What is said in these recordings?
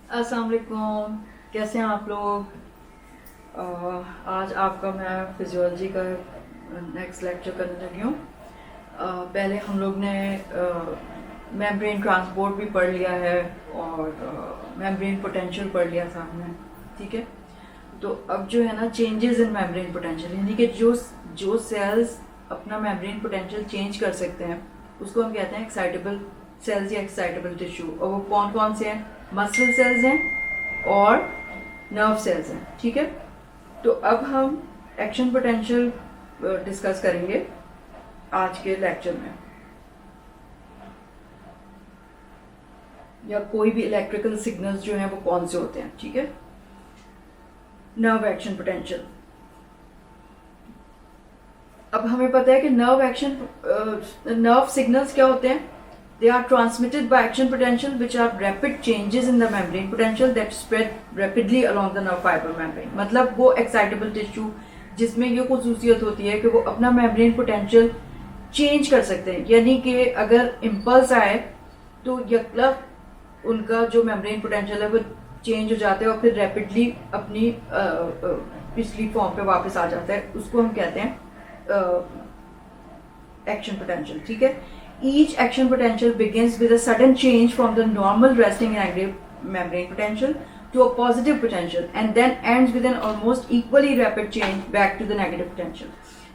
अस्सलाम वालेकुम। कैसे हैं आप लोग? आज आपका मैं फिजियोलॉजी का नेक्स्ट लेक्चर करने लगी हूँ। पहले हम लोग ने मेम्ब्रेन ट्रांसपोर्ट भी पढ़ लिया है और मेम्ब्रेन पोटेंशियल पढ़ लिया था हमने। ठीक है, तो अब जो है ना चेंजेस इन मेम्ब्रेन पोटेंशियल, यानी कि जो जो सेल्स अपना मेम्ब्रेन पोटेंशियल चेंज कर सकते हैं उसको हम कहते हैं एक्साइटेबल सेल्स या एक्साइटेबल टिश्यू। और वो कौन कौन से हैं? मसल सेल्स हैं और नर्व सेल्स हैं। ठीक है, तो अब हम एक्शन पोटेंशियल डिस्कस करेंगे आज के लेक्चर में, या कोई भी इलेक्ट्रिकल सिग्नल्स जो हैं वो कौन से होते हैं। ठीक है, नर्व एक्शन पोटेंशियल। अब हमें पता है कि नर्व सिग्नल्स क्या होते हैं? They are transmitted by action potential, which are rapid changes in the membrane potential that spread rapidly along the nerve fiber membrane. मतलब वो excitable tissue जिसमें ये खसूसियत होती है कि वो अपना membrane potential change कर सकते हैं, यानी कि अगर impulse आए तो यकलक उनका जो membrane potential है वो change हो जाता है और फिर rapidly अपनी पिछली फॉर्म पे वापस आ जाता है। उसको हम कहते हैं action potential। ठीक है, each action potential begins with a sudden change from the normal resting negative membrane potential to a positive potential and then ends with an almost equally rapid change back to the negative potential।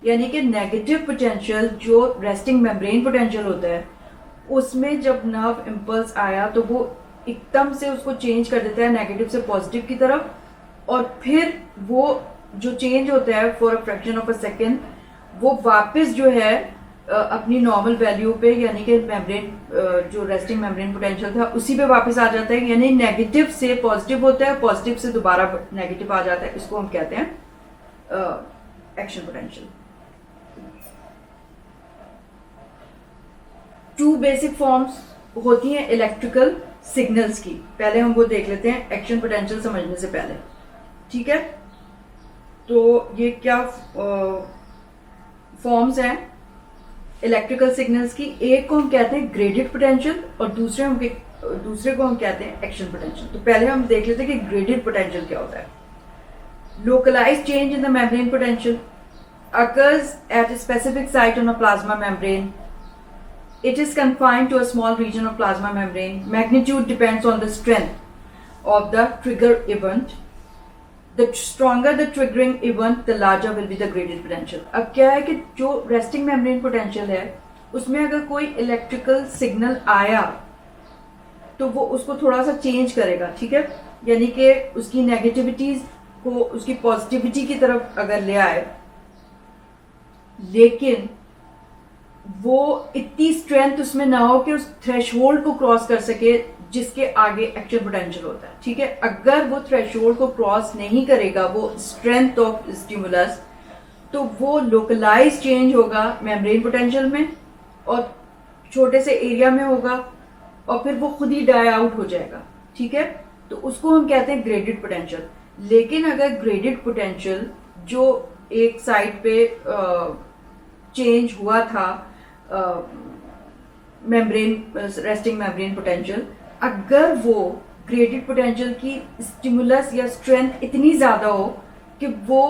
यानी कि negative potential जो resting membrane potential होता है उसमें जब nerve impulse आया तो वो एकदम से उसको चेंज कर देता है नेगेटिव से पॉजिटिव की तरफ, और फिर वो जो चेंज होता है for a fraction of a second वो वापस जो है अपनी नॉर्मल वैल्यू पे, यानी कि मेम्ब्रेन जो रेस्टिंग मेम्ब्रेन पोटेंशियल था उसी पे वापस आ जाता है। यानी नेगेटिव से पॉजिटिव होता है, पॉजिटिव से दोबारा नेगेटिव आ जाता है। इसको हम कहते हैं action potential. Two basic forms होती हैं इलेक्ट्रिकल सिग्नल्स की। पहले हम वो देख लेते हैं एक्शन पोटेंशियल समझने से पहले। ठीक है, तो ये क्या फॉर्म्स हैं इलेक्ट्रिकल सिग्नल्स की? एक को हम कहते हैं ग्रेडेड पोटेंशियल और दूसरे को हम कहते हैं एक्शन पोटेंशियल। तो पहले हम देख लेते हैं कि ग्रेडेड पोटेंशियल क्या होता है। Localised change in the membrane potential occurs at a specific site on a plasma membrane. It is confined to a small region of plasma membrane. Magnitude depends on the strength of the trigger event. The stronger the triggering event, the larger will be the graded potential। अब क्या है कि जो resting membrane potential है उसमें अगर कोई electrical signal आया तो वो उसको थोड़ा सा चेंज करेगा। ठीक है, यानी कि उसकी नेगेटिविटीज को उसकी पॉजिटिविटी की तरफ अगर ले आए, लेकिन वो इतनी स्ट्रेंथ उसमें ना हो कि उस थ्रेशहोल्ड को क्रॉस कर सके जिसके आगे एक्शन पोटेंशियल होता है। ठीक है, अगर वो थ्रेशहोल्ड को क्रॉस नहीं करेगा वो स्ट्रेंथ ऑफ स्टिमुलस, तो वो लोकलाइज चेंज होगा मेम्ब्रेन पोटेंशियल में और छोटे से एरिया में होगा और फिर वो खुद ही डाई आउट हो जाएगा। ठीक है, तो उसको हम कहते हैं ग्रेडेड पोटेंशियल। लेकिन अगर ग्रेडेड पोटेंशियल जो एक साइड पे चेंज हुआ था रेस्टिंग मेम्ब्रेन पोटेंशियल, अगर वो ग्रेडेड पोटेंशियल की स्टिमुलस या स्ट्रेंथ इतनी ज्यादा हो कि वो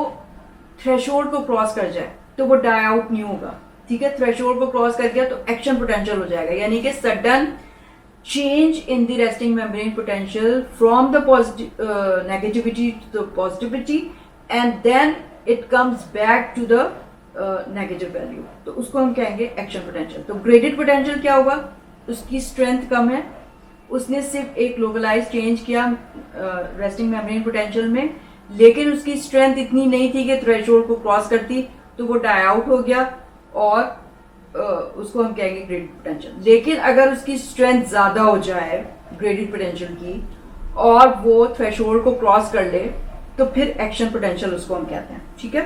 थ्रेशोल्ड को क्रॉस कर जाए तो वो डाई आउट नहीं होगा। ठीक है, थ्रेशोल्ड को क्रॉस कर गया तो एक्शन पोटेंशियल हो जाएगा, यानी कि sudden change in the resting membrane potential from the negativity to the positivity and then it comes back to the negative value, तो उसको हम कहेंगे एक्शन पोटेंशियल। तो ग्रेडेड पोटेंशियल क्या होगा? उसकी स्ट्रेंथ कम है, उसने सिर्फ एक लोकलाइज चेंज किया रेस्टिंग मेम्ब्रेन पोटेंशियल में, लेकिन उसकी स्ट्रेंथ इतनी नहीं थी कि थ्रेशोल्ड को क्रॉस करती, तो वो डाई आउट हो गया और उसको हम कहेंगे ग्रेडेड पोटेंशियल। लेकिन अगर उसकी स्ट्रेंथ ज्यादा हो जाए ग्रेडेड पोटेंशियल की और वो थ्रेशोल्ड को क्रॉस कर ले तो फिर एक्शन पोटेंशियल उसको हम कहते हैं। ठीक है,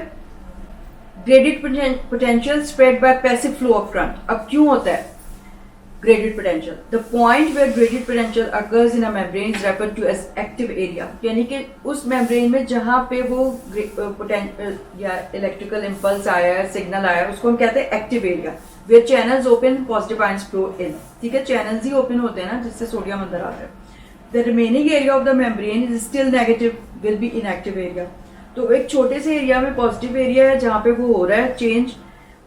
graded potential spread by passive flow of current. अब क्यों होता है graded potential? The point where graded potential occurs in a membrane is referred to as active area, यानी कि उस मेम्ब्रेन में जहां पे वो या इलेक्ट्रिकल इंपल्स आया है, सिग्नल आया है, उसको हम कहते हैं active area, where channels open, positive ions flow in. ठीक है, चैनल्स ही ओपन होते हैं ना जिससे सोडियम अंदर आता है। The remaining area of the membrane is still negative, will be inactive area. तो एक छोटे से एरिया में पॉजिटिव एरिया है जहाँ पे वो हो रहा है चेंज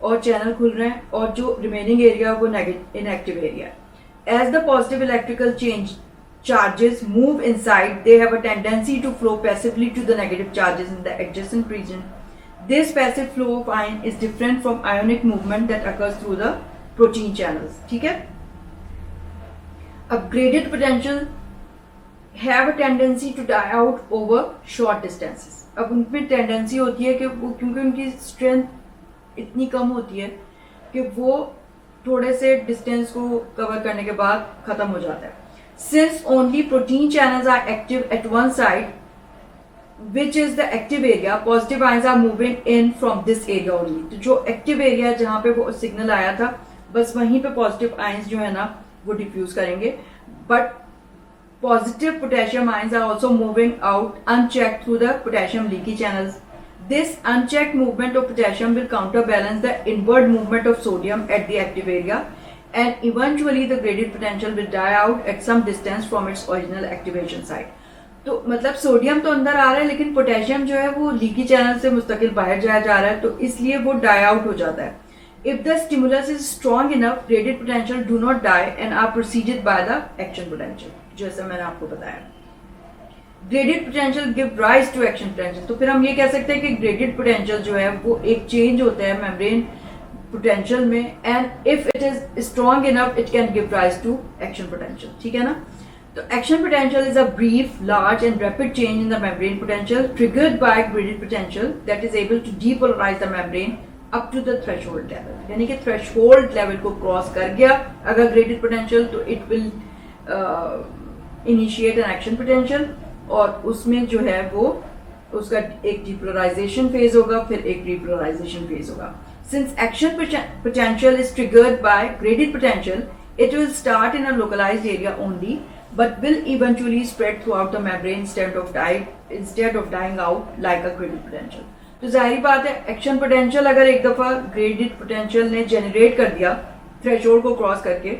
और चैनल खुल रहे हैं, और जो रिमेनिंग एरिया वो इनएक्टिव एरिया है। As the positive electrical change charges move inside, they have a tendency to flow passively to the negative charges in the adjacent region. This passive flow of ion is different from ionic movement that occurs through the protein channels. ठीक है? Upgraded potential have a tendency to die out over short distances. अब उनमें tendency होती है कि वो, क्योंकि उनकी स्ट्रेंथ इतनी कम होती है कि वो थोड़े से डिस्टेंस को कवर करने के बाद खत्म हो जाता है। Since only protein channels are active at one side, which is the active area, positive ions are moving in from this area only. तो जो active area जहाँ पे वो सिग्नल आया था, बस वहीं पे positive ions जो है ना वो diffuse करेंगे, but positive potassium ions are also moving out unchecked through the potassium leaky channels. This unchecked movement of potassium will counterbalance the inward movement of sodium at the active area, and eventually the graded potential will die out at some distance from its original activation site. तो मतलब sodium तो अंदर आ रहा है लेकिन potassium जो है वो लीकी चैनल से मुस्तकिल बाहर जाया जा रहा है, तो इसलिए वो डाई आउट हो जाता है। If the stimulus is strong enough, graded potential do not die and are preceded by the action potential, जैसा मैंने आपको बताया। Graded potential give rise to action potential, तो फिर हम ये कह सकते हैं कि graded potential जो है वो एक चेंज होता है मेम्ब्रेन पोटेंशियल में, and if it is strong enough it can give rise to action potential. ठीक है ना? तो action potential is a brief, large and rapid change in the membrane potential triggered by graded potential that is able to depolarize the membrane up to the threshold level. यानी कि threshold level को cross कर गया अगर graded potential, तो it will initiate an action potential, और उसमें जो है वो उसका एक डीपोलराइजेशन फेज होगा, फिर एक रीपोलराइजेशन फेज होगा। Since action potential is triggered by graded potential, it will start in a localized area only, but will eventually spread throughout the membrane instead of dying out like a graded potential. तो जाहिर बात है action potential अगर एक दफा graded potential ने generate कर दिया थ्रेशोल्ड को क्रॉस करके,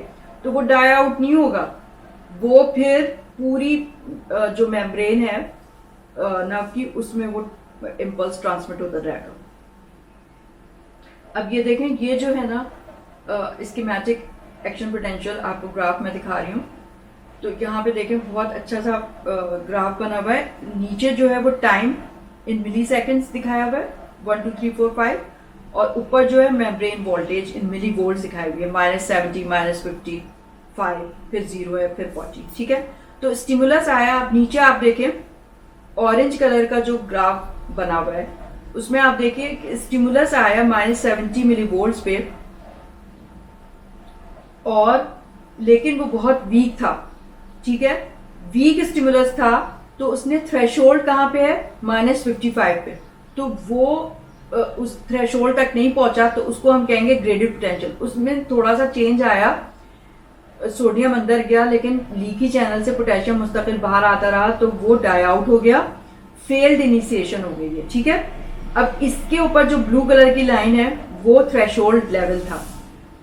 तो वो डाई आउट नहीं होगा, वो फिर पूरी जो मेम्ब्रेन है नर्व की उसमें वो इम्पल्स ट्रांसमिट होता रहेगा। अब ये देखें, ये जो है ना स्कीमेटिक एक्शन पोटेंशियल आपको ग्राफ में दिखा रही हूँ। तो यहाँ पे देखें बहुत अच्छा सा ग्राफ बना हुआ है। नीचे जो है वो टाइम इन मिली सेकेंड्स दिखाया हुआ है 1 2 3 4 5, और ऊपर जो है मेम्ब्रेन वोल्टेज इन मिली वोल्ट दिखाई हुई है -70 -55, फिर 0 है, फिर 40। ठीक है? तो स्टिमुलस आया, आप नीचे आप देखें ऑरेंज कलर का जो ग्राफ बना हुआ है उसमें आप देखिए स्टिमुलस आया -70 मिलीवोल्ट्स पे, और लेकिन वो बहुत वीक था। ठीक है? वीक स्टिमुलस था तो उसने थ्रेशोल्ड कहाँ पे है -55 पे, तो वो उस थ्रेशोल्ड तक नहीं पहुंचा, तो उसको हम कहेंगे ग्रेडेड पोटेंशियल। उसमें थोड़ा सा चेंज आया, सोडियम अंदर गया लेकिन लीकी चैनल से पोटेशियम मुस्तकिल बाहर आता रहा, तो वो डाई आउट हो गया, फेल्ड इनिशिएशन हो गई है। ठीक है? अब इसके ऊपर जो ब्लू कलर की लाइन है वो थ्रेशोल्ड लेवल था।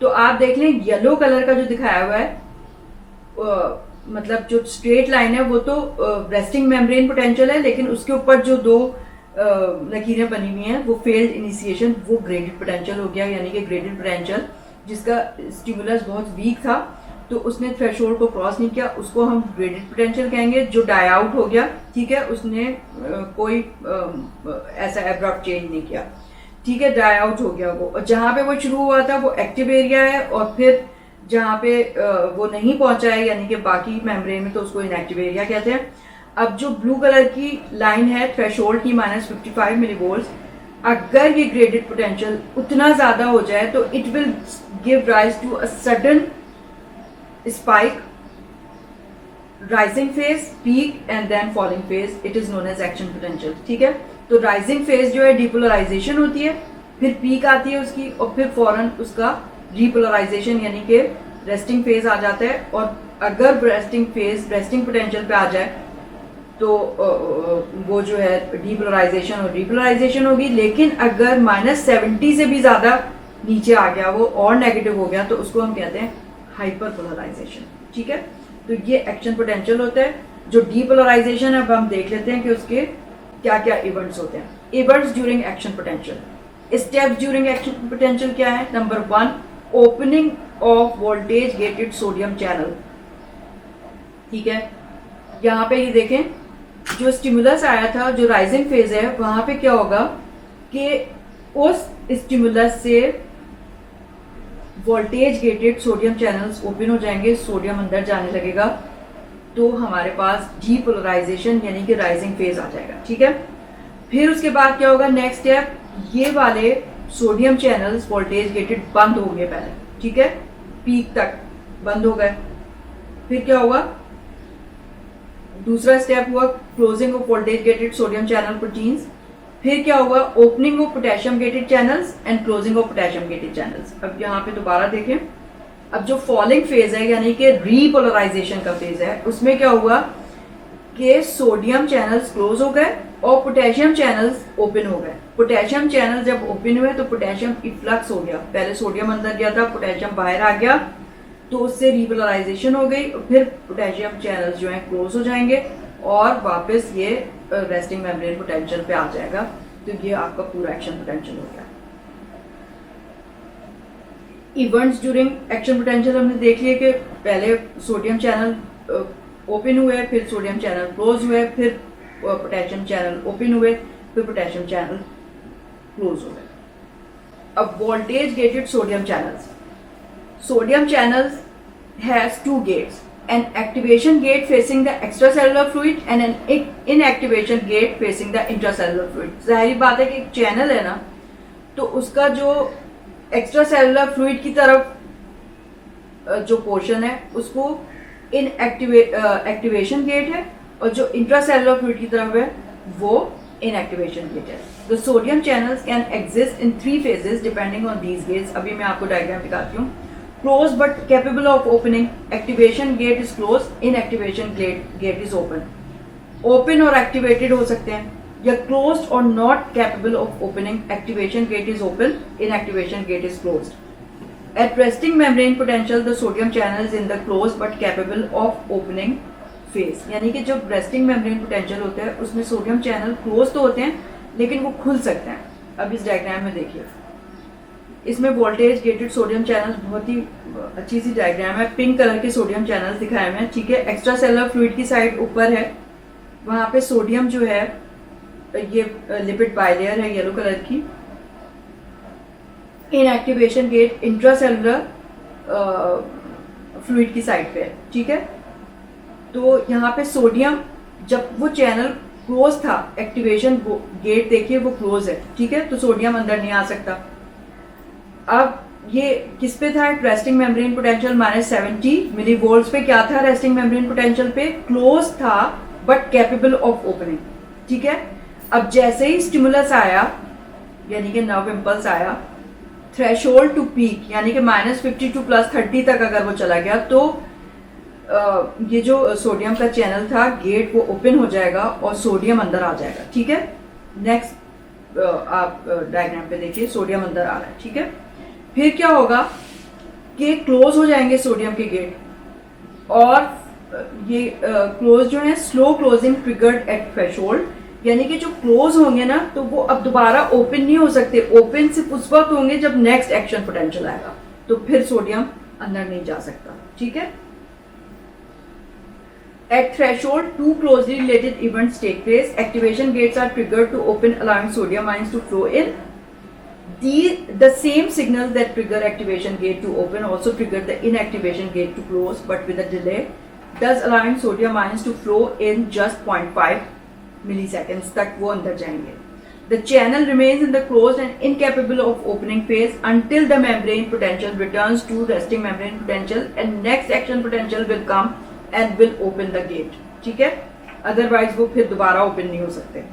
तो आप देख लें येलो कलर का जो दिखाया हुआ है मतलब जो स्ट्रेट लाइन है वो तो रेस्टिंग मेम्ब्रेन पोटेंशियल है, लेकिन उसके ऊपर जो दो लकीरें बनी हुई हैं वो फेल्ड इनिशिएशन, वो ग्रेडेड पोटेंशियल हो गया। यानी कि ग्रेडेड पोटेंशियल जिसका स्टिमुलस बहुत वीक था तो उसने थ्रेशोल्ड को क्रॉस नहीं किया, उसको हम ग्रेडेड पोटेंशियल कहेंगे। जो डाई आउट हो गया, ठीक है, उसने कोई ऐसा एब्रप्ट चेंज नहीं किया। ठीक है, डाई आउट हो गया वो। और जहां पे वो शुरू हुआ था वो एक्टिव एरिया है, और फिर जहां पे वो नहीं पहुंचा है यानी कि बाकी मेम्ब्रेन में, तो उसको इनएक्टिव एरिया कहते हैं। अब जो ब्लू कलर की लाइन है थ्रेशोल्ड की -55 मिलीवोल्ट्स, अगर ये ग्रेडेड पोटेंशियल उतना ज्यादा हो जाए तो it will give rise to a sudden spike, rising phase, peak and then falling phase. It is known as action potential. ठीक है? तो rising phase जो है depolarization होती है, फिर peak आती है उसकी, और फिर फौरन उसका repolarization यानी कि resting phase आ जाता है। और अगर resting phase resting potential पे आ जाए तो वो जो है depolarization और repolarization होगी। लेकिन अगर -70 से भी ज्यादा नीचे आ गया वो और नेगेटिव हो गया, तो उसको हम कहते हैं हाइपरपोलराइजेशन। ठीक है? तो ये एक्शन पोटेंशियल होता है। जो डीपोलराइजेशन है, अब हम देख लेते हैं कि उसके क्या क्या इवेंट्स होते हैं. Events during action potential. Steps during action potential क्या है? Number 1, opening of voltage gated sodium channel. ठीक है, यहाँ पे ये देखें, जो स्टिमुलस आया था, जो राइजिंग फेज है, वहां पे क्या होगा कि उस स्टिमुलस से voltage gated sodium channels open हो जाएंगे, सोडियम अंदर जाने लगेगा, तो हमारे पास डीपोलराइजेशन यानी कि राइजिंग फेज आ जाएगा. ठीक है, फिर उसके बाद क्या होगा? नेक्स्ट स्टेप, ये वाले सोडियम चैनल्स वोल्टेज गेटेड बंद होंगे पहले. ठीक है, पीक तक बंद हो गए. फिर क्या होगा? दूसरा स्टेप हुआ closing of voltage gated sodium channel proteins. फिर क्या होगा? Opening of potassium gated channels and closing of potassium gated channels. अब यहाँ पे दोबारा देखें, अब जो फॉलिंग फेज है यानी कि रीपोलराइजेशन का फेज है, उसमें क्या हुआ कि सोडियम चैनल्स क्लोज हो गए और पोटेशियम चैनल्स ओपन हो गए. पोटेशियम चैनल जब ओपन हुए तो पोटेशियम इफ्लक्स हो गया, पहले सोडियम अंदर गया था, पोटेशियम बाहर आ गया, तो उससे रीपोलराइजेशन हो गई. फिर पोटेशियम चैनल्स जो है क्लोज हो जाएंगे और वापस ये रेस्टिंग मेम्ब्रेन पोटेंशियल पे आ जाएगा. तो ये आपका पूरा एक्शन पोटेंशियल हो गया. इवेंट्स ड्यूरिंग एक्शन पोटेंशियल हमने देख लिया कि पहले सोडियम चैनल ओपन हुए, फिर सोडियम चैनल क्लोज हुए, फिर पोटेशियम चैनल ओपन हुए, फिर पोटेशियम चैनल क्लोज हो गए. अब voltage gated sodium channels. Sodium channels has two gates, an activation gate facing the extracellular fluid and an inactivation gate facing the intracellular fluid. जाहिर बात है कि एक चैनल है ना, तो उसका जो एक्स्ट्रासेलुलर फ्लूइड की तरफ जो पोर्शन है उसको एक्टिवेशन गेट है, और जो इंट्रासेलुलर फ्लूइड की तरफ है वो इनएक्टिवेशन गेट है. The sodium channels can exist in 3 phases depending on these gates. अभी मैं आपको डायग्राम दिखाती हूँ. Closed but capable of opening. Activation gate is closed. Inactivation gate is open. Open और activated हो सकते हैं, या closed or not capable of opening. Activation gate is open. Inactivation gate is closed. At resting membrane potential, the sodium channel is in the closed but capable of opening phase. यानी कि जब resting membrane potential होता है उसमें sodium channel close तो होते हैं लेकिन वो खुल सकते हैं. अब इस डायग्राम में देखिए, इसमें वोल्टेज गेटेड सोडियम चैनल्स, बहुत ही अच्छी सी डायग्राम है. पिंक कलर के सोडियम चैनल्स दिखाए हुए हैं. ठीक है, एक्स्ट्रा सेलुलर फ्लूइड की साइड ऊपर है, वहां पे सोडियम जो है ये लिपिड बाइलेयर है येलो कलर की. इनएक्टिवेशन गेट इंट्रासेलुलर फ्लूइड की साइड पे है. ठीक है, तो यहाँ पे सोडियम जब वो चैनल क्लोज था, एक्टिवेशन गेट देखिए वो क्लोज है. ठीक है, तो सोडियम अंदर नहीं आ सकता. अब ये किस पे था? रेस्टिंग मेम्ब्रेन पोटेंशियल -70 मिलीवोल्ट्स पे. क्या था रेस्टिंग मेम्ब्रेन पोटेंशियल पे? क्लोज था बट कैपेबल ऑफ ओपनिंग. ठीक है, अब जैसे ही स्टिमुलस आया यानी कि नर्व इम्पल्स आया, थ्रेशोल्ड टू पीक यानी कि -50 टू +30 तक अगर वो चला गया, तो ये जो सोडियम का चैनल था गेट वो ओपन हो जाएगा और सोडियम अंदर आ जाएगा. ठीक है, नेक्स्ट आप डायग्राम पे देखिए, सोडियम अंदर आ रहा है. ठीक है, फिर क्या होगा कि क्लोज हो जाएंगे सोडियम के गेट, और ये क्लोज जो है slow closing triggered at threshold, यानी कि जो क्लोज होंगे ना तो वो अब दोबारा ओपन नहीं हो सकते. ओपन सिर्फ उस वक्त होंगे जब नेक्स्ट एक्शन पोटेंशियल आएगा, तो फिर सोडियम अंदर नहीं जा सकता. ठीक है, at threshold two closely related events take place. Activation gates are triggered to open, allowing sodium ions to flow in. The same signals that trigger activation gate to open also trigger the inactivation gate to close, but with a delay, thus allowing sodium ions to flow in just 0.5 milliseconds तक वो अंदर जाएंगे. The channel remains in the closed and incapable of opening phase until the membrane potential returns to resting membrane potential, and next action potential will come and will open the gate. ठीक है, otherwise वो फिर दोबारा open नहीं हो सकते.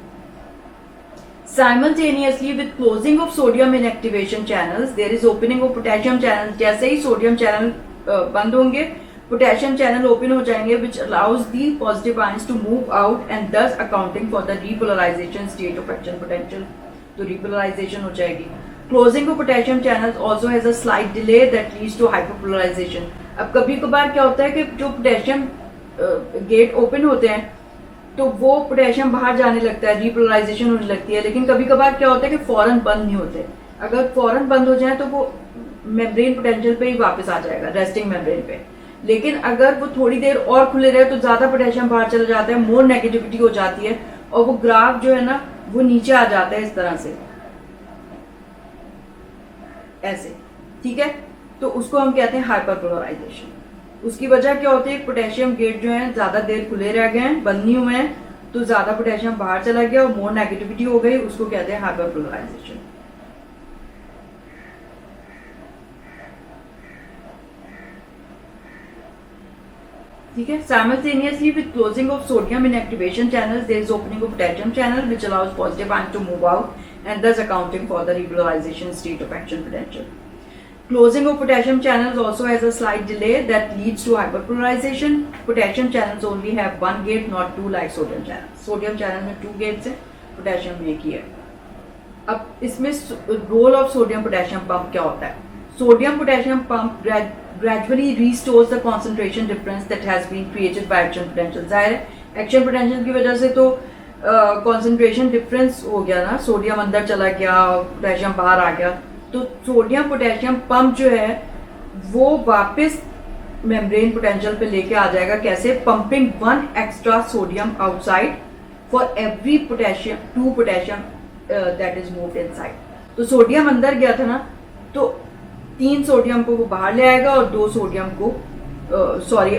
Simultaneously with closing of sodium inactivation channels, there is opening of potassium channels. जैसे ही sodium channel बंद होंगे, पोटेशियम चैनल ओपन हो जाएंगे, which allows the positive ions to move out and thus accounting for the repolarization state of action potential. तो repolarization हो जाएगी. Closing of potassium channels also has a slight delay that leads to hyperpolarization. अब कभी कभार क्या होता है कि जो पोटेशियम गेट ओपन होते हैं तो वो पोटेशियम बाहर जाने लगता है, रिपोलराइजेशन होने लगती है। लेकिन कभी कभार क्या होता है कि फौरन बंद नहीं होते, अगर फौरन बंद हो जाए तो वो मेम्ब्रेन पोटेंशियल पे ही वापस आ जाएगा, रेस्टिंग मेम्ब्रेन पे। लेकिन अगर वो थोड़ी देर और खुले रहे तो ज्यादा पोटेशियम बाहर चला जाता है, मोर नेगेटिविटी हो जाती है और वो ग्राफ जो है ना वो नीचे आ जाता है इस तरह से, ऐसे, ठीक है। तो उसको हम कहते हैं हाइपरपोलराइजेशन। उसकी वजह क्या होती है, पोटेशियम गेट जो है ज्यादा देर खुले रह गए हैं, बंद नहीं हुए हैं, तो ज्यादा पोटेशियम बाहर चला गया और मोर नेगेटिविटी हो गई, उसको कहते हैं हाइपरपोलराइजेशन। ठीक है। Simultaneously with closing of sodium inactivation channels, there is opening of potassium channel which allows positive ion to move out and thus accounting for the repolarization state of action potential. Closing of potassium channels also has a slight delay that leads to hyperpolarization. Potassium channels only have one gate, not two like sodium channels. Sodium channel में 2 gates हैं, potassium में एक ही है। अब इसमें role of sodium potassium pump क्या होता है? Sodium potassium pump gradually restores the concentration difference that has been created by action potential. जाहिर है एक्शन पोटेंशियल की वजह से तो concentration difference हो गया ना, सोडियम अंदर चला गया, पोटेशियम बाहर आ गया, तो सोडियम पोटेशियम पंप जो है वो वापस मेम्ब्रेन पोटेंशियल पे लेके आ जाएगा। कैसे? Pumping 1 extra sodium outside for every potassium 2 potassium that is moved inside. तो सोडियम अंदर गया था ना, तो 3 सोडियम को वो बाहर ले आएगा और 2 सोडियम को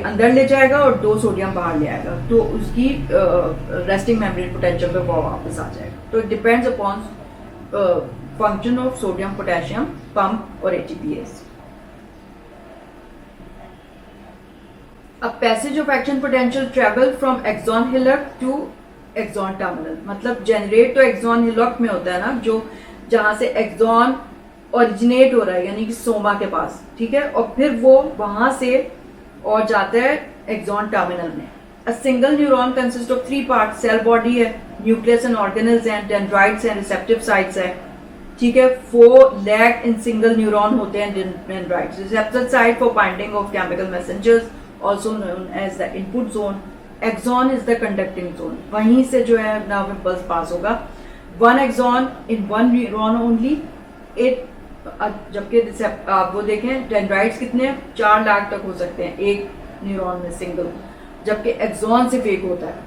अंदर ले जाएगा और 2 सोडियम बाहर ले आएगा, तो उसकी रेस्टिंग मेम्ब्रेन पोटेंशियल पे वो वापस आ जाएगा। तो it depends upon function of sodium potassium pump और एटीपीएस। अब passage of action potential travel from axon hillock to axon terminal, मतलब जनरेट तो एक्सॉन हिलक में होता है ना, जो जहां से एक्सॉन ओरिजिनेट हो रहा है यानी कि सोमा के पास, ठीक है, और फिर वो वहां से और जाता है एक्सॉन टर्मिनल में। A single neuron consist of 3 part, cell body है, न्यूक्लियस एंड ऑर्गेनल्स हैं, डेंड्राइट्स एंड रिसेप्टिव साइट्स है, ठीक है। 4 लैग इन सिंगल न्यूरॉन होते हैं dendrites. Receptor site for binding of chemical messengers also known as the input zone. Axon is the conducting zone, वहीं से जो है नर्व इम्पल्स पास होगा। 1 एक्सॉन इन 1 न्यूरॉन ओनली। जबकि आप वो देखें डेंड्राइट्स कितने 4 लाख तक हो सकते हैं एक न्यूरॉन में सिंगल, जबकि एक्सॉन सिर्फ एक होता है।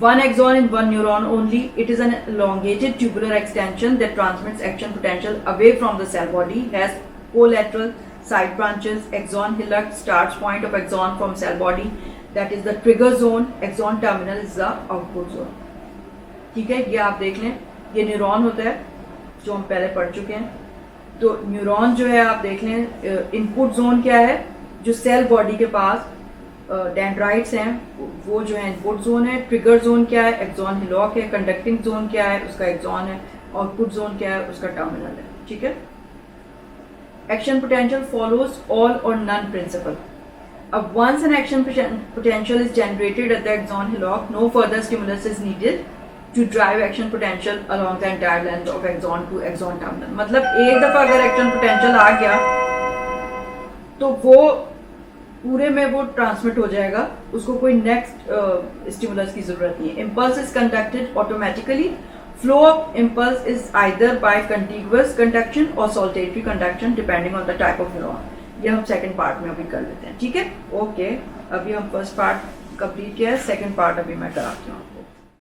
1 axon in 1 neuron only. It is an elongated tubular extension that transmits action potential away from the cell body, has collateral side branches. Axon hillock starts point of axon from cell body, that is the trigger zone. Axon terminal is the output zone. ठीक है, ये आप देख लें, ये neuron होता है जो हम पहले पढ़ चुके हैं। तो न्यूरॉन जो है आप देख लें, इनपुट जोन क्या है, जो सेल बॉडी के पास डेंड्राइट्स हैं वो जो है इनपुट जोन है। ट्रिगर जोन क्या है, एक्सॉन हिलॉक है। कंडक्टिंग जोन क्या है, उसका एक्सॉन है। आउटपुट जोन क्या है, उसका टर्मिनल है, ठीक है। Action potential follows all or none principle. अब once an action potential is generated at the axon hillock, no further stimulus is needed to drive action potential along the entire length of axon to axon terminal. मतलब एक दफा अगर action potential आ गया तो वो पूरे में वो ट्रांसमिट हो जाएगा, उसको कोई नेक्स्ट स्टिमुलस की जरूरत नहीं है। Impulse is conducted automatically. Flow of impulse is either by contiguous conduction और saltatory conduction depending on the type of neuron. ये हम सेकंड पार्ट में अभी कर लेते हैं, ठीक है। ओके, अभी हम फर्स्ट पार्ट कंप्लीट किया है, सेकंड पार्ट अभी मैं कराती हूँ आपको।